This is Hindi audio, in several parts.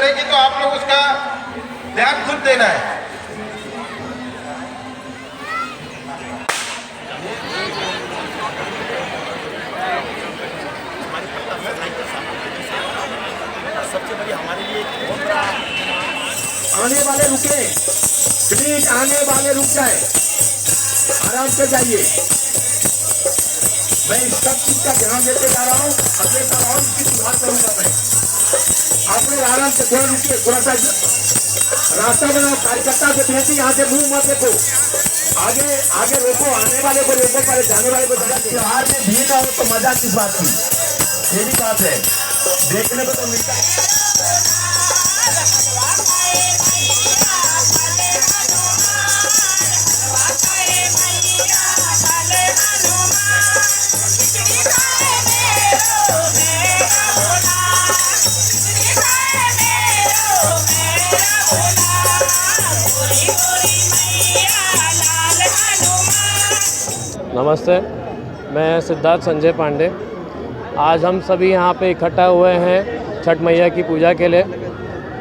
रहेगी तो आप लोग उसका ध्यान खुद देना है। सबसे बड़ी हमारे लिए बहुत बड़ा आने वाले रुके, प्लीज आने वाले रुक जाए, आराम से जाइए। मैं इस सब चीज का ध्यान देते जा रहा हूँ, अगले साल और इसकी सुधार करूंगा मैं। आप लोग आराम से थोड़ा रुकिए, थोड़ा सा रास्ता बनाओ। कार्यकर्ता से भेजी, यहाँ से मुंह मत देखो, आगे आगे रोको, आने वाले को रोको, पहले जाने वाले को जगह। त्योहार में भीड़ ना हो तो मजा किस बात की, ये भी बात है, देखने को तो मिलता है। नमस्ते, मैं सिद्धार्थ संजय पांडे। आज हम सभी यहाँ पे इकट्ठा हुए हैं छठ मैया की पूजा के लिए।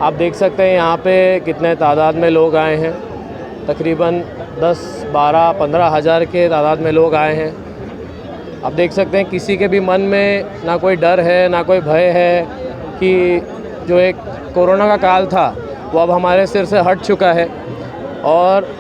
आप देख सकते हैं यहाँ पे कितने तादाद में लोग आए हैं। तकरीबन 10, 12, 15 हज़ार के तादाद में लोग आए हैं। आप देख सकते हैं किसी के भी मन में ना कोई डर है, ना कोई भय है कि जो एक कोरोना का काल था वो अब हमारे सिर से हट चुका है। और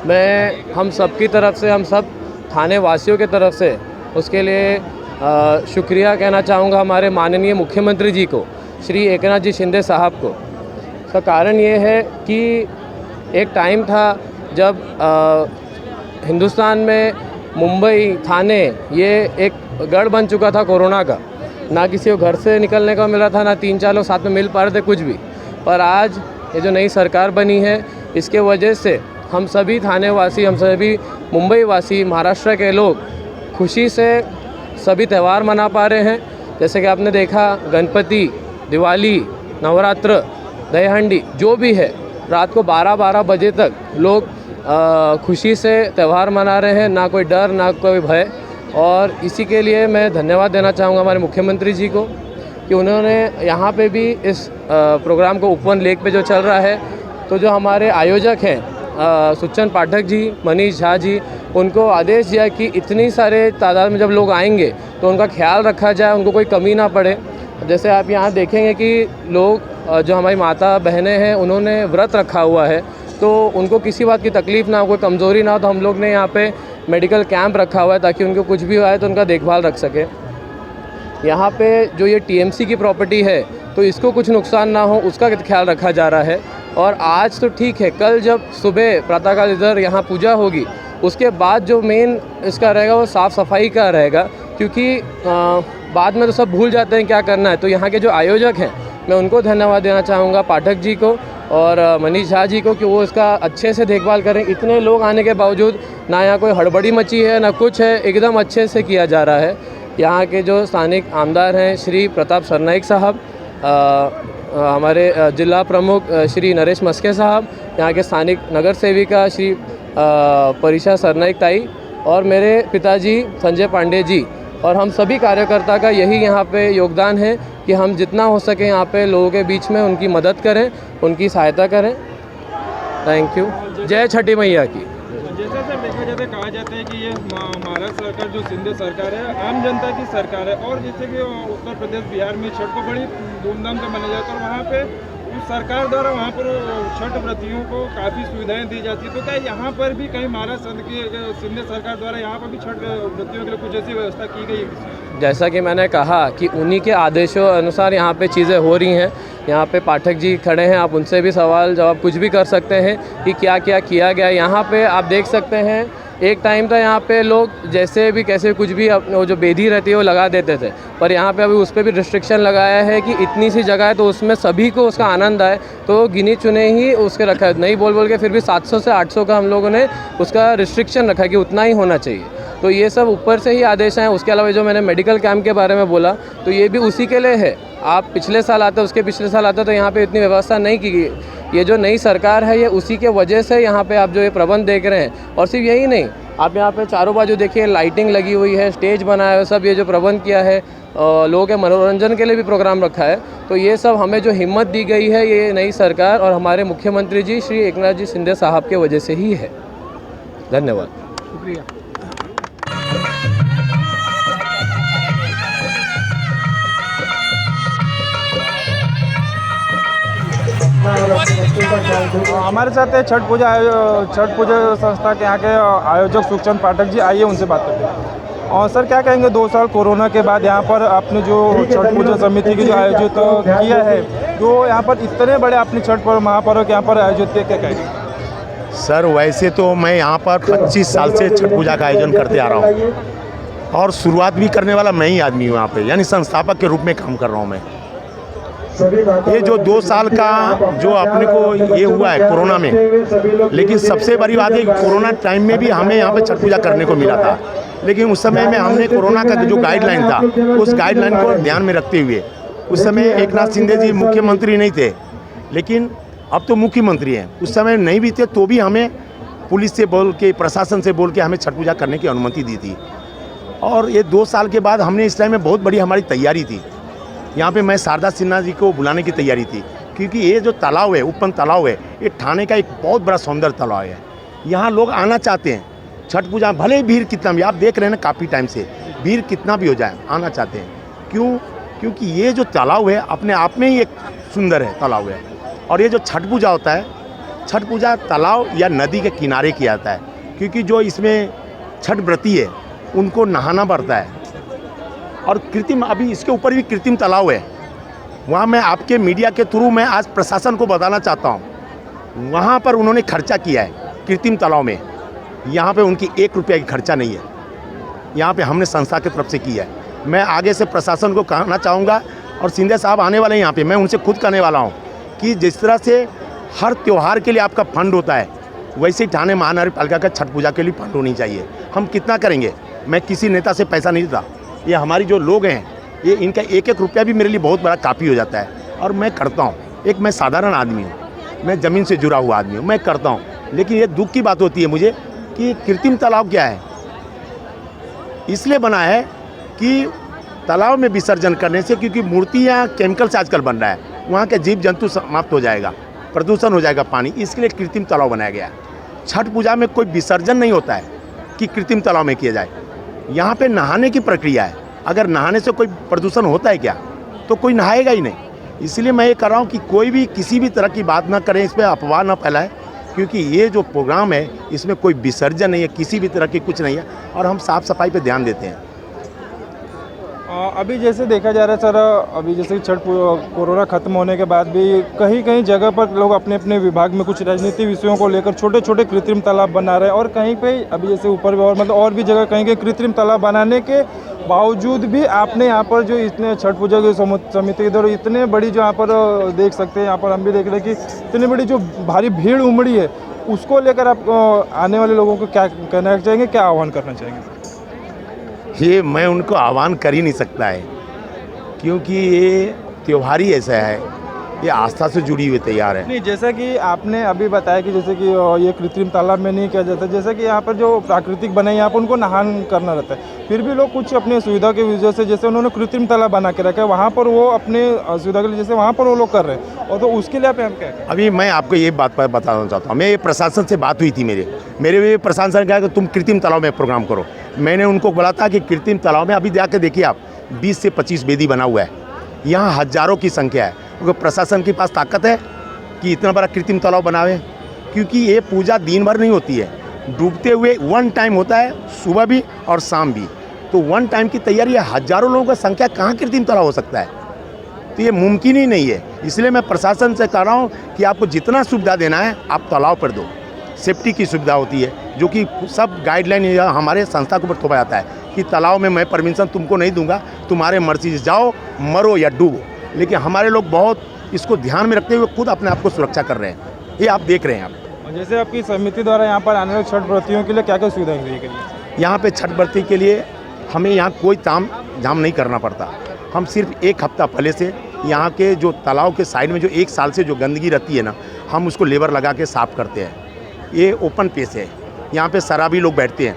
मैं हम सब की तरफ से, हम सब थाने वासियों की तरफ से उसके लिए शुक्रिया कहना चाहूँगा हमारे माननीय मुख्यमंत्री जी को, श्री एकनाथ जी शिंदे साहब को। इसका कारण ये है कि एक टाइम था जब हिंदुस्तान में मुंबई, थाने ये एक गढ़ बन चुका था कोरोना का। ना किसी को घर से निकलने का मिला था, ना 3-4 लोग साथ में मिल पा रहे थे, कुछ भी। पर आज ये जो नई सरकार बनी है, इसके वजह से हम सभी थाने वासी, हम सभी मुंबई वासी, महाराष्ट्र के लोग खुशी से सभी त्यौहार मना पा रहे हैं। जैसे कि आपने देखा, गणपति, दिवाली, नवरात्र, दहीहंडी जो भी है, रात को 12-12 बजे तक लोग खुशी से त्यौहार मना रहे हैं, ना कोई डर, ना कोई भय। और इसी के लिए मैं धन्यवाद देना चाहूँगा हमारे मुख्यमंत्री जी को कि उन्होंने यहाँ पे भी इस प्रोग्राम को ओपन लेक पे जो चल रहा है, तो जो हमारे आयोजक हैं सुचन पाठक जी, मनीष झा जी, उनको आदेश दिया कि इतनी सारे तादाद में जब लोग आएंगे तो उनका ख्याल रखा जाए, उनको कोई कमी ना पड़े। जैसे आप यहाँ देखेंगे कि लोग जो हमारी माता बहनें हैं, उन्होंने व्रत रखा हुआ है, तो उनको किसी बात की तकलीफ़ ना हो, कोई कमज़ोरी ना हो। तो हम लोग ने यहाँ पे मेडिकल कैंप रखा हुआ है ताकि उनको कुछ भी आए तो उनका देखभाल रख सके। यहाँ पे जो ये टीएमसी की प्रॉपर्टी है, तो इसको कुछ नुकसान ना हो उसका ख्याल रखा जा रहा है। और आज तो ठीक है, कल जब सुबह प्रातःकाल इधर यहाँ पूजा होगी, उसके बाद जो मेन इसका रहेगा वो साफ़ सफाई का रहेगा, क्योंकि बाद में तो सब भूल जाते हैं क्या करना है। तो यहाँ के जो आयोजक हैं, मैं उनको धन्यवाद देना चाहूँगा, पाठक जी को और मनीष झा जी को, कि वो इसका अच्छे से देखभाल करें। इतने लोग आने के बावजूद ना यहाँ कोई हड़बड़ी मची है, ना कुछ है, एकदम अच्छे से किया जा रहा है। यहाँ के जो स्थानिक आमदार हैं श्री प्रताप सरनाइक साहब, हमारे जिला प्रमुख श्री नरेश मस्के साहब, यहाँ के स्थानिक नगर सेविका श्री परिशा सरनाइक ताई, और मेरे पिताजी संजय पांडे जी, और हम सभी कार्यकर्ता का यही यहाँ पे योगदान है कि हम जितना हो सके यहाँ पे लोगों के बीच में उनकी मदद करें, उनकी सहायता करें। Thank you. जय छठी मैया की। जैसा सर देखा जाता है, कहा जाता है कि ये महाराष्ट्र सरकार जो शिंदे सरकार है, आम जनता की सरकार है। और जैसे कि उत्तर प्रदेश, बिहार में छठ को बड़ी धूमधाम से मनाया जाता है, और वहाँ पे उस सरकार द्वारा वहाँ पर छठ व्रतियों को काफ़ी सुविधाएं दी जाती है। तो क्या यहाँ पर भी कहीं महाराष्ट्र की शिंदे सरकार द्वारा यहाँ पर भी छठ व्रतियों के लिए कुछ ऐसी व्यवस्था की गई है? जैसा कि मैंने कहा कि उन्हीं के आदेशों अनुसार यहाँ पे चीज़ें हो रही हैं। यहाँ पे पाठक जी खड़े हैं, आप उनसे भी सवाल जवाब कुछ भी कर सकते हैं कि क्या क्या किया गया। यहाँ पे आप देख सकते हैं, एक टाइम था यहाँ पे लोग जैसे भी कैसे कुछ भी वो जो बेदी रहती है वो लगा देते थे, पर यहाँ पे अभी उस पर भी रिस्ट्रिक्शन लगाया है कि इतनी सी जगह है तो उसमें सभी को उसका आनंद आए, तो गिनी चुने ही उसके रखा है। नहीं बोल के फिर भी 700 से 800 का हम लोगों ने उसका रिस्ट्रिक्शन रखा कि उतना ही होना चाहिए। तो ये सब ऊपर से ही आदेश हैं। उसके अलावा जो मैंने मेडिकल कैंप के बारे में बोला, तो ये भी उसी के लिए है। आप पिछले साल आते, उसके पिछले साल आते तो यहाँ पे इतनी व्यवस्था नहीं की गई। ये जो नई सरकार है, ये उसी के वजह से यहाँ पे आप जो ये प्रबंध देख रहे हैं। और सिर्फ यही नहीं, आप यहाँ पे चारों बाजू देखिए, लाइटिंग लगी हुई है, स्टेज बनाया है, सब ये जो प्रबंध किया है, लोगों के मनोरंजन के लिए भी प्रोग्राम रखा है। तो ये सब हमें जो हिम्मत दी गई है ये नई सरकार और हमारे मुख्यमंत्री जी श्री एकनाथ जी शिंदे साहब के वजह से ही है। धन्यवाद। शुक्रिया। हमारे साथ है छठ पूजा संस्था के यहाँ के आयोजक सुखचंद पाठक जी, आइए उनसे बात करते हैं। और सर क्या कहेंगे, 2 साल कोरोना के बाद यहाँ पर आपने जो छठ पूजा समिति की जो आयोजित किया है, जो यहाँ पर इतने बड़े अपने छठ पर्व महापर्व यहाँ पर आयोजित किया, क्या कहेंगे? सर वैसे तो मैं यहाँ पर 25 साल से छठ पूजा का आयोजन करते आ रहा हूँ और शुरुआत भी करने वाला मैं ही आदमी हूँ यहाँ पे, यानी संस्थापक के रूप में काम कर रहा हूँ मैं। ये जो 2 साल का जो अपने को ये हुआ है कोरोना में, लेकिन सबसे बड़ी बात है कोरोना टाइम में भी हमें यहाँ पे छठ पूजा करने को मिला था, लेकिन उस समय में हमने कोरोना का जो गाइडलाइन था उस गाइडलाइन को ध्यान में रखते हुए, उस समय एकनाथ शिंदे जी मुख्यमंत्री नहीं थे, लेकिन अब तो मुख्यमंत्री हैं, उस समय नहीं भी थे तो भी हमें पुलिस से बोल के, प्रशासन से बोल के हमें छठ पूजा करने की अनुमति दी थी। और ये 2 साल के बाद हमने इस टाइम में बहुत बड़ी हमारी तैयारी थी। यहाँ पे मैं शारदा सिन्हा जी को बुलाने की तैयारी थी, क्योंकि ये जो तालाब है, उपवन तालाब है, ये ठाणे का एक बहुत बड़ा सौंदर्य तालाब है। यहाँ लोग आना चाहते हैं छठ पूजा, भले ही भीड़ कितना भी, आप देख रहे हैं ना काफ़ी टाइम से, भीड़ कितना भी हो जाए आना चाहते हैं। क्यों? क्योंकि ये जो तालाब है अपने आप में ही एक सुंदर है तालाब है। और ये जो छठ पूजा होता है, छठ पूजा तालाब या नदी के किनारे किया जाता है, क्योंकि जो इसमें छठ व्रती है उनको नहाना पड़ता है। और कृत्रिम, अभी इसके ऊपर भी कृत्रिम तालाब है, वहाँ मैं आपके मीडिया के थ्रू मैं आज प्रशासन को बताना चाहता हूँ, वहाँ पर उन्होंने खर्चा किया है कृत्रिम तालाब में। यहाँ पे उनकी 1 रुपया की खर्चा नहीं है, यहाँ पे हमने संस्था की तरफ से किया है। मैं आगे से प्रशासन को कहना चाहूँगा, और शिंदे साहब आने वाले हैं यहाँ पे, मैं उनसे खुद कहने वाला हूँ कि जिस तरह से हर त्यौहार के लिए आपका फंड होता है, वैसे ही ठाणे महानगर पालिका का छठ पूजा के लिए फंड होनी चाहिए। हम कितना करेंगे, मैं किसी नेता से पैसा नहीं देता, ये हमारी जो लोग हैं, ये इनका 1-1 रुपया भी मेरे लिए बहुत बड़ा काफ़ी हो जाता है। और मैं करता हूँ, एक मैं साधारण आदमी हूँ, मैं ज़मीन से जुड़ा हुआ आदमी हूँ, मैं करता हूँ। लेकिन ये दुख की बात होती है मुझे कि कृत्रिम तालाब क्या है, इसलिए बना है कि तालाब में विसर्जन करने से, क्योंकि मूर्तियाँ केमिकल से आजकल बन रहा है, वहाँ के जीव जंतु समाप्त हो जाएगा, प्रदूषण हो जाएगा पानी, इसके लिए कृत्रिम तालाब बनाया गया है। छठ पूजा में कोई विसर्जन नहीं होता है कि कृत्रिम तालाब में किया जाए, यहाँ पे नहाने की प्रक्रिया है। अगर नहाने से कोई प्रदूषण होता है क्या, तो कोई नहाएगा ही नहीं। इसलिए मैं ये कर रहा हूँ कि कोई भी किसी भी तरह की बात ना करें, इस पर अफवाह ना फैलाए, क्योंकि ये जो प्रोग्राम है इसमें कोई विसर्जन नहीं है, किसी भी तरह की कुछ नहीं है, और हम साफ़ सफाई पे ध्यान देते हैं। अभी जैसे देखा जा रहा है सर, अभी जैसे छठ कोरोना खत्म होने के बाद भी कहीं कहीं जगह पर लोग अपने अपने विभाग में कुछ राजनीतिक विषयों को लेकर छोटे छोटे कृत्रिम तालाब बना रहे हैं, और कहीं पे अभी जैसे ऊपर भी और मतलब और भी जगह कहीं कहीं कृत्रिम तालाब बनाने के बावजूद भी आपने यहाँ पर जो इतने छठ पूजा की समिति के द्वारा इतने बड़ी जो यहाँ पर देख सकते हैं, यहाँ पर हम भी देख रहे हैं कि इतनी बड़ी जो भारी भीड़ उमड़ी है, उसको लेकर आप आने वाले लोगों को क्या कहना चाहेंगे, क्या आह्वान करना चाहेंगे? ये मैं उनको आह्वान कर ही नहीं सकता है, क्योंकि ये त्यौहार ही ऐसा है, ये आस्था से जुड़ी हुई त्यौहार है। नहीं, जैसा कि आपने अभी बताया कि जैसे कि ये कृत्रिम तालाब में नहीं किया जाता, जैसे कि यहाँ पर जो प्राकृतिक बने यहाँ पर उनको नहान करना रहता है, फिर भी लोग कुछ अपने सुविधा की वजह से जैसे उन्होंने कृत्रिम तालाब बना के रखा है, वहाँ पर वो अपने सुविधा के लिए जैसे वहाँ पर वो लोग कर रहे हैं, और तो उसके लिए आप हम क्या करें? अभी मैं आपको ये बात पर बताना चाहता हूँ, मैं प्रशासन से बात हुई थी, मेरे प्रशासन ने कहा कि तुम कृत्रिम तालाब में प्रोग्राम करो। मैंने उनको बोला था कि कृत्रिम तालाब में अभी जाके देखिए आप 20 से 25 वेदी बना हुआ है, यहाँ हजारों की संख्या है, क्योंकि प्रशासन के पास ताकत है कि इतना बड़ा कृत्रिम तालाब बनावे, क्योंकि ये पूजा दिन भर नहीं होती है, डूबते हुए 1 टाइम होता है, सुबह भी और शाम भी, तो 1 टाइम की तैयारी है, हजारों लोगों की संख्या, कहाँ कृत्रिम तालाब हो सकता है? तो ये मुमकिन ही नहीं है। इसलिए मैं प्रशासन से कह रहा हूँ कि आपको जितना सुविधा देना है आप तालाब पर दो, सेफ्टी की सुविधा होती है, जो कि सब गाइडलाइन हमारे संस्था के ऊपर थोपा जाता है कि तालाब में मैं परमिशन तुमको नहीं दूंगा, तुम्हारे मर्जी से जाओ, मरो या डूबो। लेकिन हमारे लोग बहुत इसको ध्यान में रखते हुए खुद अपने आप को सुरक्षा कर रहे हैं, ये आप देख रहे हैं। आप जैसे आपकी समिति द्वारा यहाँ पर आने वाले छठ व्रतियों के लिए क्या क्या सुविधाएं दी गई है? यहाँ पे छठ व्रती के लिए हमें यहाँ कोई ताम झाम नहीं करना पड़ता, हम सिर्फ 1 हफ्ता पहले से यहाँ के जो तालाब के साइड में जो 1 साल से जो गंदगी रहती है ना, हम उसको लेबर लगा के साफ़ करते हैं। ये ओपन पेस है, यहाँ पे शराबी लोग बैठते हैं,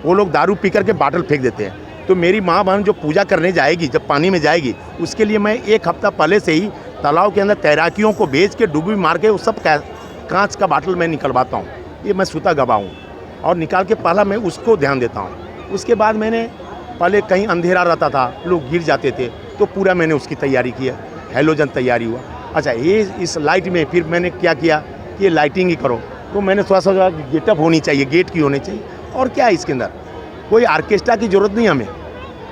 वो लोग दारू पी करके बाटल फेंक देते हैं। तो मेरी माँ बहन जो पूजा करने जाएगी, जब पानी में जाएगी, उसके लिए मैं 1 हफ्ता पहले से ही तालाब के अंदर तैराकियों को भेज के डुबकी मार के वो सब कांच का बाटल मैं निकलवाता हूँ। ये मैं स्वतः गवाह हूँ और निकाल के पहला मैं उसको ध्यान देता हूँ। उसके बाद मैंने पहले कहीं अंधेरा रहता था, लोग गिर जाते थे, तो पूरा मैंने उसकी तैयारी किया, हैलोजन तैयारी हुआ। अच्छा, ये इस लाइट में फिर मैंने क्या किया कि ये लाइटिंग ही करो, तो मैंने थोड़ा सा गेटअप होनी चाहिए, गेट की होनी चाहिए। और क्या है इसके अंदर, कोई आर्केस्ट्रा की ज़रूरत नहीं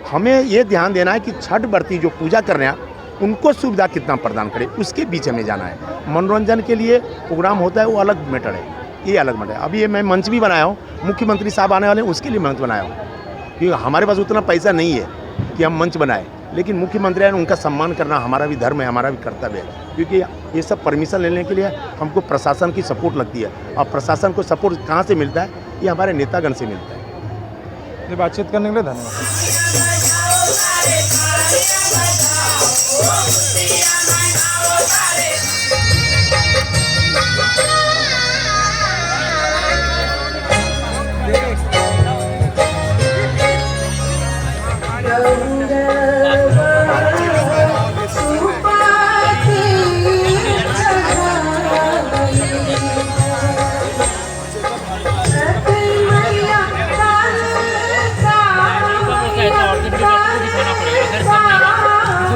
हमें ये ध्यान देना है कि छठ व्रती जो पूजा कर रहे हैं उनको सुविधा कितना प्रदान करें, उसके बीच हमें जाना है। मनोरंजन के लिए प्रोग्राम होता है, वो अलग मैटर है, ये अलग मैटर है। अभी ये मैं मंच भी बनाया हूँ, मुख्यमंत्री साहब आने वाले हैं, उसके लिए मंच बनाया हूँ, क्योंकि हमारे पास उतना पैसा नहीं है कि हम मंच बनाएं, लेकिन मुख्यमंत्री हैं, उनका सम्मान करना हमारा भी धर्म है, हमारा भी कर्तव्य है। क्योंकि ये सब परमिशन लेने के लिए हमको प्रशासन की सपोर्ट लगती है, और प्रशासन को सपोर्ट कहाँ से मिलता है, ये हमारे नेतागण से मिलता है। ये बातचीत करने के लिए धन्यवाद।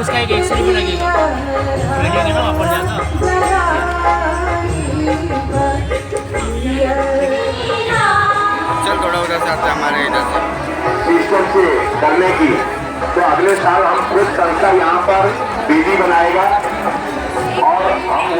उसका एक एक्सरे भी लगेगा, लगेगा ना वापस जाना। चल थोड़ा उधर से आता है, हमारे इधर से सिस्टम से करने की, तो अगले साल हम खुद संस्था यहाँ पर बीडी बनाएगा और हम